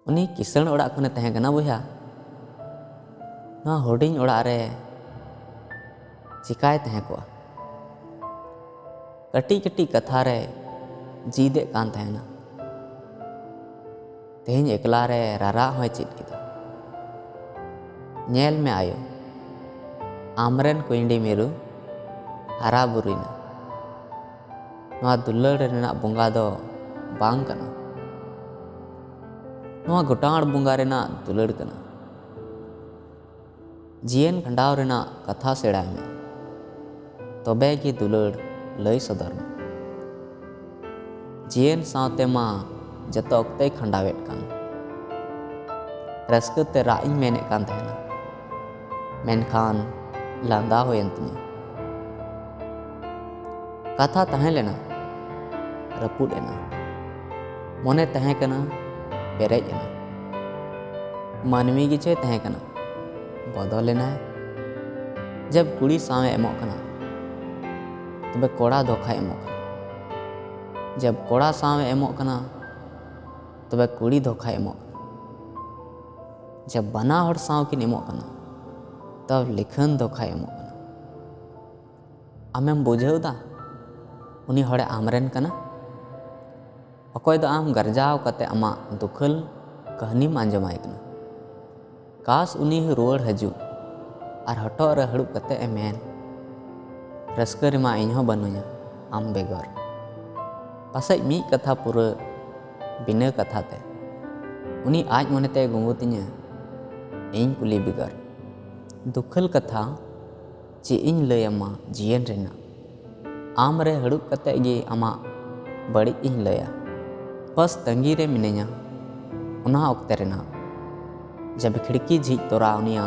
उनी किसण ओड़ा खने तहे कना बुया ना हुडिंग ओड़ा रे चिकाय तहे को कटी कटी कथा रे जीदे कान तहेना तेहन एकला रे रारा होय चित किदा नेल में आयो आमरेन कुंडी मेरु हरा बुरुइना नवा दुल्लड़ रेना बोंगा दो बांग कना नवा गोटाड़ बोंगा रेना दुल्लड़ कना जीवन खंडाव रेना कथा सेड़ा में तबे की दुल्लड़ लय सदर में जीवन सावते मा जतो अक्ते खंडावेट कान रस्कते राइं मेने कान तहेना मेनखान लांदा होयन तिनी कथा तहे लेना रपुड एना मोने तहे कना पेरेज एना मानवी की चे तहे कना बदल लेना है जब कुड़ी सावे एमो कना तबे कोड़ा धोखा एमो कना जब कोड़ा सावे एमो कना तबे कुड़ी धोखा एमो कना जब बना हर साव किन एमो कना तब लिखन धोखा एमो कना आमेम बुझेवदा उनी हड़े आमरेन कना अकोय दो आम गरजाव कते अमा दुखल कहानी आंजमाय कना काश उनी रुआड़ हजू और हटो रे हड़ुब कते मेन रस्क रेमा इनहो बनुया आम बेगर पासे मी कथा पूरा बिना कथा ते उनी आज मनते गुंगुतिया इन कुली बिगर दुखल कथा चे इन लयमा जीवन रेना आम रे हड़ुब कते गे आमा बड़ी इन लया बस तंगी रे मिनेया उना ओक्ते रेना जब खिड़की झीज तोरा उनिया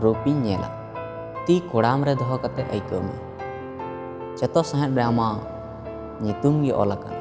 रूपी नेला ती कोड़ाम रे दोह कते आइको में जतो सहन रे आमा नितुम गे ओल अकन